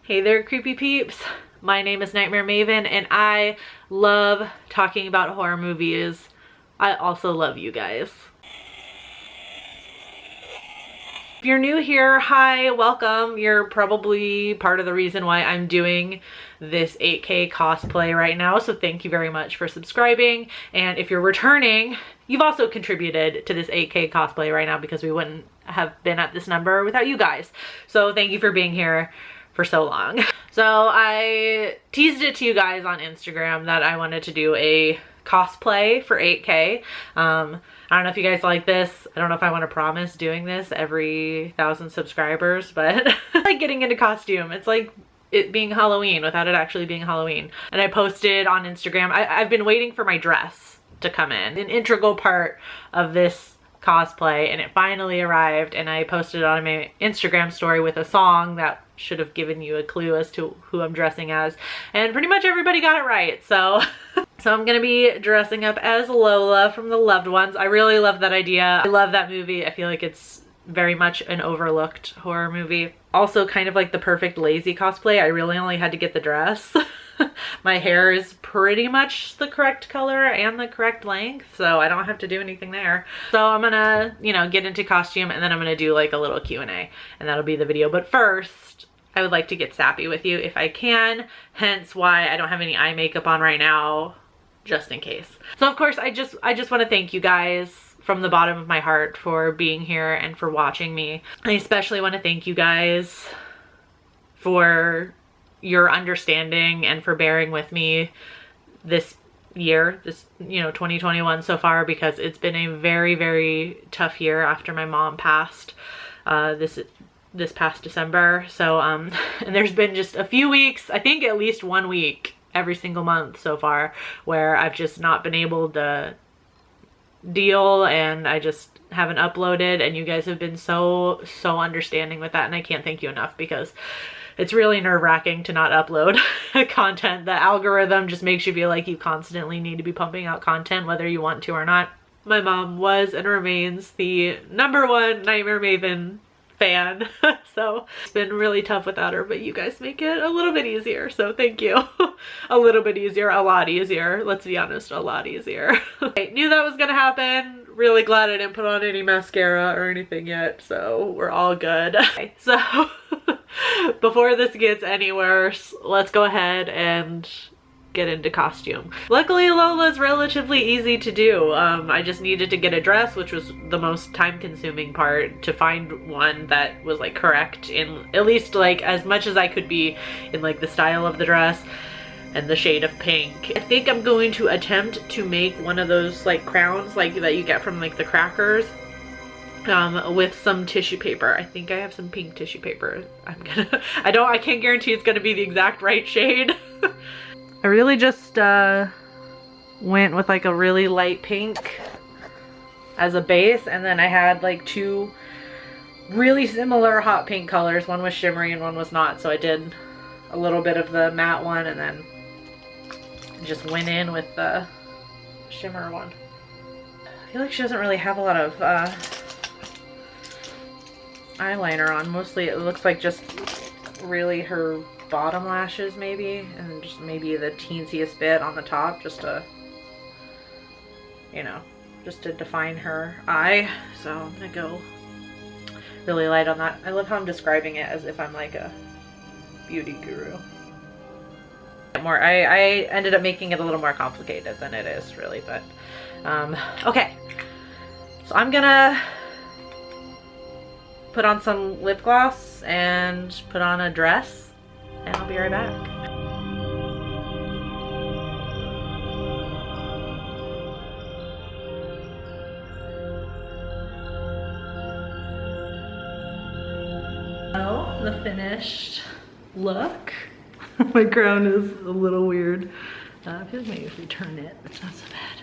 Hey there, creepy peeps. My name is Nightmare Maven and I love talking about horror movies. I also love you guys. If you're new here, hi, welcome. You're probably part of the reason why I'm doing this 8K cosplay right now, so thank you very much for subscribing. And if you're returning, you've also contributed to this 8K cosplay right now because we wouldn't have been at this number without you guys. So thank you for being here for so long. So I teased it to you guys on Instagram that I wanted to do a cosplay for 8K. I don't know if you guys like this. I don't know if I want to promise doing this every 1,000 subscribers, but I like getting into costume. It's like it being Halloween without it actually being Halloween. And I posted on Instagram, I've been waiting for my dress to come in, an integral part of this cosplay, and it finally arrived, and I posted it on my Instagram story with a song that should have given you a clue as to who I'm dressing as, and pretty much everybody got it right. So I'm gonna be dressing up as Lola from The Loved Ones. I really love that idea. I love that movie. I feel like it's very much an overlooked horror movie. Also kind of like the perfect lazy cosplay. I really only had to get the dress. My hair is pretty much the correct color and the correct length, so I don't have to do anything there. So I'm gonna, you know, get into costume, and then I'm gonna do like a little Q&A, and that'll be the video. But first, I would like to get sappy with you if I can, hence why I don't have any eye makeup on right now, just in case. So of course, I just want to thank you guys from the bottom of my heart for being here and for watching me. I especially want to thank you guys for your understanding and for bearing with me this year, this, you know, 2021 so far, because it's been a very, very tough year after my mom passed this past December. So and there's been just a few weeks, I think at least 1 week every single month so far, where I've just not been able to deal, and I just haven't uploaded, and you guys have been so understanding with that, and I can't thank you enough, because it's really nerve-wracking to not upload content. The algorithm just makes you feel like you constantly need to be pumping out content whether you want to or not. My mom was and remains the #1 Nightmare Maven fan, so it's been really tough without her, but you guys make it a little bit easier, so thank you. A little bit easier, a lot easier, let's be honest, a lot easier. I knew that was gonna happen. Really glad I didn't put on any mascara or anything yet, so we're all good. Okay, so before this gets any worse, let's go ahead and get into costume. Luckily, Lola's relatively easy to do. I just needed to get a dress, which was the most time-consuming part, to find one that was like correct in at least like as much as I could be in like the style of the dress and the shade of pink. I think I'm going to attempt to make one of those like crowns like that you get from like the crackers with some tissue paper. I think I have some pink tissue paper. I can't guarantee it's gonna be the exact right shade. I really just went with like a really light pink as a base, and then I had like 2 really similar hot pink colors. One was shimmery and one was not, so I did a little bit of the matte one and then just went in with the shimmer one. I feel like she doesn't really have a lot of eyeliner on. Mostly it looks like just really her bottom lashes maybe, and just maybe the teensiest bit on the top, just to, you know, just to define her eye. So I'm gonna go really light on that. I love how I'm describing it as if I'm like a beauty guru. I ended up making it a little more complicated than it is really, but okay. So I'm gonna put on some lip gloss and put on a dress, and I'll be right back. So, the finished look. My crown is a little weird. I feel like maybe if we turn it, it's not so bad.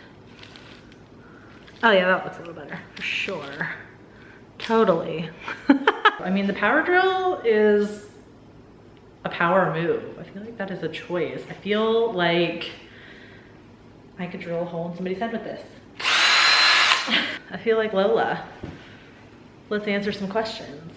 Oh yeah, that looks a little better, for sure. Totally. I mean, the power drill is a power move. I feel like that is a choice. I feel like I could drill a hole in somebody's head with this. I feel like Lola. Let's answer some questions.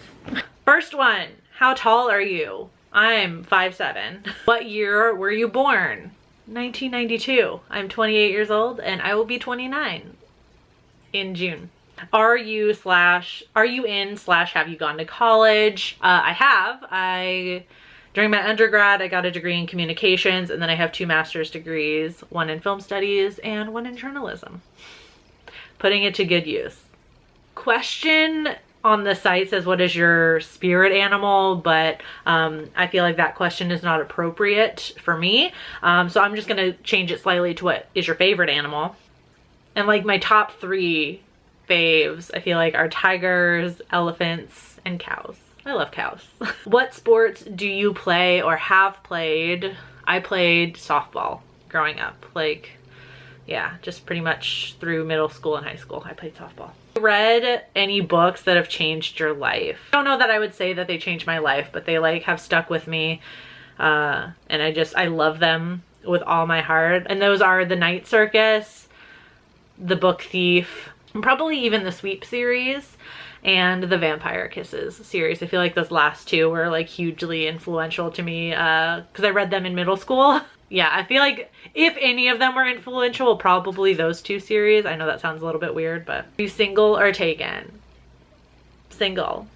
First one, how tall are you? I'm 5'7". What year were you born? 1992. I'm 28 years old and I will be 29 in June. Are you in / have you gone to college? I have. During my undergrad, I got a degree in communications, and then I have 2 master's degrees, one in film studies and one in journalism. Putting it to good use. Question on the site says, what is your spirit animal? But I feel like that question is not appropriate for me. So I'm just gonna change it slightly to what is your favorite animal? And like my top 3 faves, I feel like are tigers, elephants, and cows. I love cows. What sports do you play or have played? I played softball growing up. Like, yeah, just pretty much through middle school and high school, I played softball. Read any books that have changed your life? I don't know that I would say that they changed my life, but they like have stuck with me. And I love them with all my heart. And those are The Night Circus, The Book Thief, and probably even the Sweep series, and the Vampire Kisses series. I feel like those last 2 were like hugely influential to me because I read them in middle school. Yeah, I feel like if any of them were influential, probably those 2 series. I know that sounds a little bit weird, but are you single or taken? Single.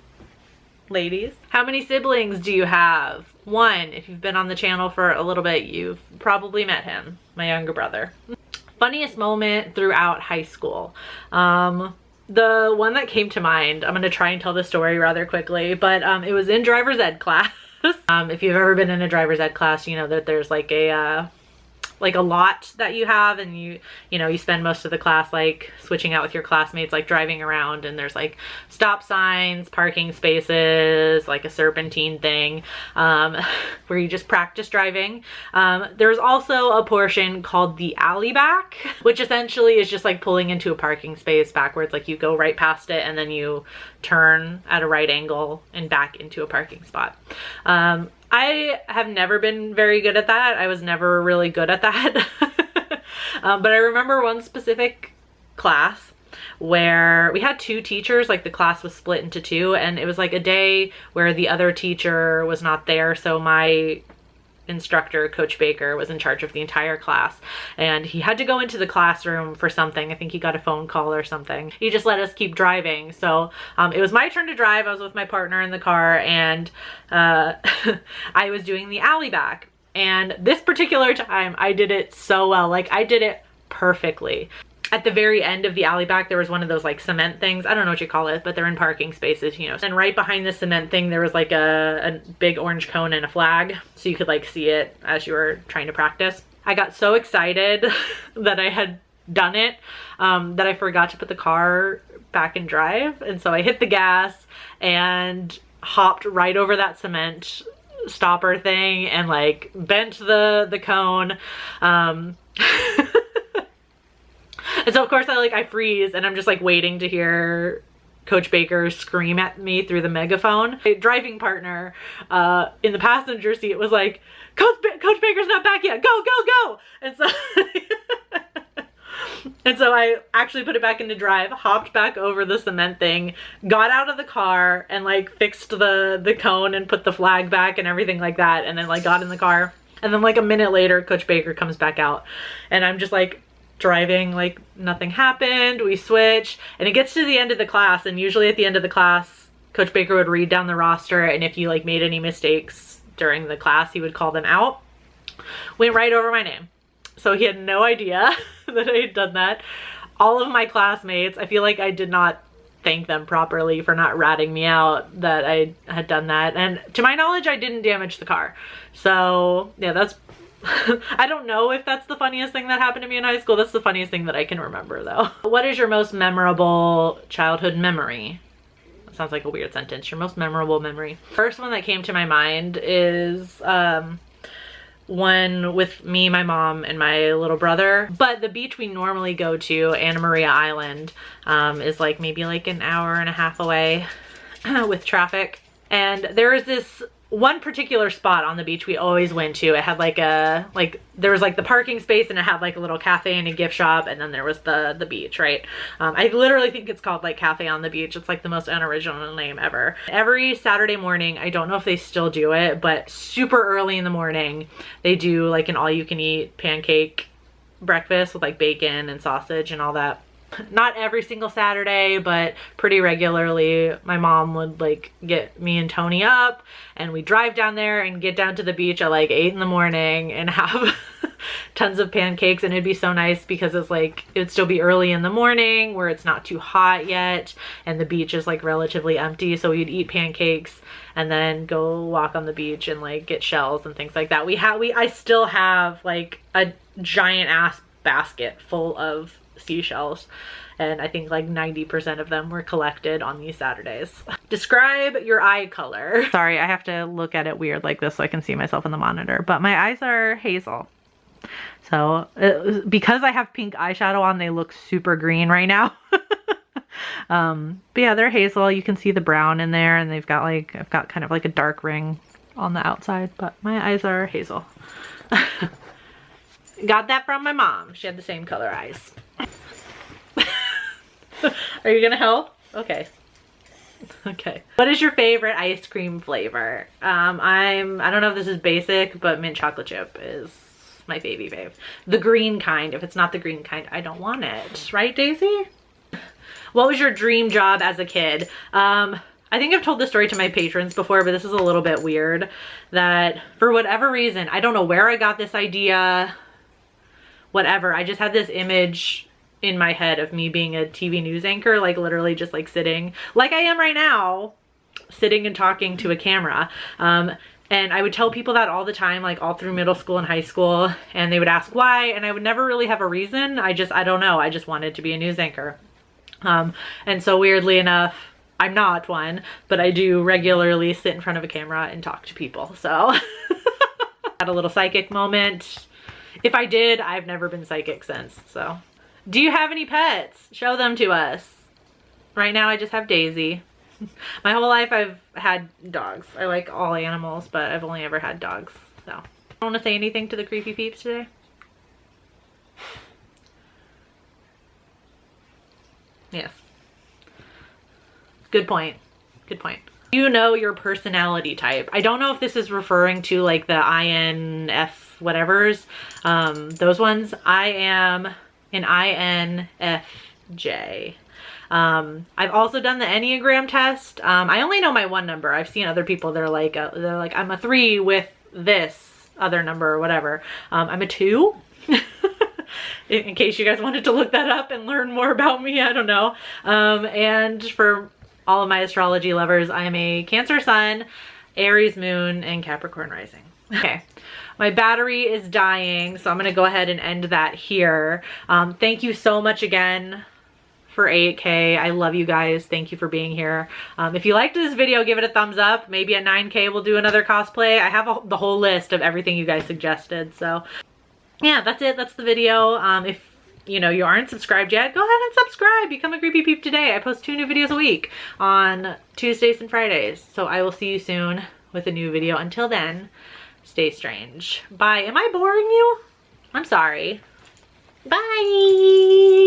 Ladies. How many siblings do you have? 1. If you've been on the channel for a little bit, you've probably met him, my younger brother. Funniest moment throughout high school. The one that came to mind, I'm going to try and tell the story rather quickly, but it was in driver's ed class. If you've ever been in a driver's ed class, you know that there's like a lot that you have, and you spend most of the class like switching out with your classmates, like driving around, and there's like stop signs, parking spaces, like a serpentine thing where you just practice driving. There's also a portion called the alley back, which essentially is just like pulling into a parking space backwards. Like you go right past it and then you turn at a right angle and back into a parking spot. I have never been very good at that. I was never really good at that. But I remember one specific class where we had 2 teachers, like the class was split into 2, and it was like a day where the other teacher was not there. So my instructor, Coach Baker, was in charge of the entire class, and he had to go into the classroom for something. I think he got a phone call or something. He just let us keep driving. So it was my turn to drive. I was with my partner in the car, and I was doing the alley back. And this particular time I did it so well. Like I did it perfectly. At the very end of the alley back, there was one of those like cement things. I don't know what you call it, but they're in parking spaces, you know. And right behind the cement thing, there was like a big orange cone and a flag. So you could like see it as you were trying to practice. I got so excited that I had done it that I forgot to put the car back in drive. And so I hit the gas and hopped right over that cement stopper thing and like bent the cone. And so of course I freeze, and I'm just like waiting to hear Coach Baker scream at me through the megaphone. My driving partner in the passenger seat was like, Coach Baker's not back yet, go, go, go. And so I actually put it back into drive, hopped back over the cement thing, got out of the car and like fixed the cone and put the flag back and everything like that, and then like got in the car. And then like a minute later, Coach Baker comes back out, and I'm just like driving like nothing happened. We switch, and it gets to the end of the class, and usually at the end of the class Coach Baker would read down the roster, and if you like made any mistakes during the class, he would call them out. Went right over my name, so he had no idea that I had done that. All of my classmates, I feel like I did not thank them properly for not ratting me out that I had done that, and to my knowledge I didn't damage the car. So yeah, that's I don't know if that's the funniest thing that happened to me in high school. That's the funniest thing that I can remember though. What is your most memorable childhood memory? That sounds like a weird sentence. Your most memorable memory. First one that came to my mind is one with me, my mom, and my little brother. But the beach we normally go to, Anna Maria Island, is like maybe like an hour and a half away with traffic. And there is this one particular spot on the beach we always went to. It had like there was like the parking space, and it had like a little cafe and a gift shop, and then there was the beach, right? I literally think it's called like Cafe on the Beach. It's like the most unoriginal name ever. Every Saturday morning, I don't know if they still do it, but super early in the morning, they do like an all-you-can-eat pancake breakfast with like bacon and sausage and all that. Not every single Saturday, but pretty regularly. My mom would like get me and Tony up, and we drive down there and get down to the beach at like 8 in the morning and have tons of pancakes. And it'd be so nice because it's like, it'd still be early in the morning where it's not too hot yet and the beach is like relatively empty. So we'd eat pancakes and then go walk on the beach and like get shells and things like that. I still have like a giant ass basket full of seashells, and I think like 90% of them were collected on these Saturdays. Describe your eye color. Sorry, I have to look at it weird like this so I can see myself in the monitor, but my eyes are hazel. So because I have pink eyeshadow on, they look super green right now. But yeah, they're hazel. You can see the brown in there, and they've got like, I've got kind of like a dark ring on the outside, but my eyes are hazel. Got that from my mom. She had the same color eyes. Are you gonna help? Okay. Okay. What is your favorite ice cream flavor? I don't know if this is basic, but mint chocolate chip is my fave. The green kind. If it's not the green kind, I don't want it. Right, Daisy? What was your dream job as a kid? I think I've told this story to my patrons before, but this is a little bit weird. That for whatever reason, I don't know where I got this idea, whatever. I just had this image in my head of me being a TV news anchor, like literally just like sitting like I am right now, sitting and talking to a camera. And I would tell people that all the time, like all through middle school and high school, and they would ask why, and I would never really have a reason. I don't know. I just wanted to be a news anchor. And so weirdly enough, I'm not one, but I do regularly sit in front of a camera and talk to people. So had a little psychic moment. If I did, I've never been psychic since. So do you have any pets? Show them to us. Right now I just have Daisy. My whole life I've had dogs. I like all animals, but I've only ever had dogs. So I don't want to say anything to the creepy peeps today. Yes. Good point. Good point. You know your personality type. I don't know if this is referring to like the INF whatevers, those ones. I am an INFJ. I've also done the Enneagram test. I only know my one number. I've seen other people, they're like I'm a 3 with this other number or whatever. I'm a 2. In case you guys wanted to look that up and learn more about me, I don't know. And for all of my astrology lovers, I am a Cancer Sun, Aries Moon, and Capricorn Rising. Okay. My battery is dying, so I'm going to go ahead and end that here. Thank you so much again for 8K. I love you guys. Thank you for being here. If you liked this video, give it a thumbs up. Maybe at 9K we'll do another cosplay. I have the whole list of everything you guys suggested. So yeah, that's it. That's the video. If you aren't subscribed yet, go ahead and subscribe. Become a creepy peep today. I post 2 new videos a week on Tuesdays and Fridays. So I will see you soon with a new video. Until then, stay strange. Bye. Am I boring you? I'm sorry. Bye.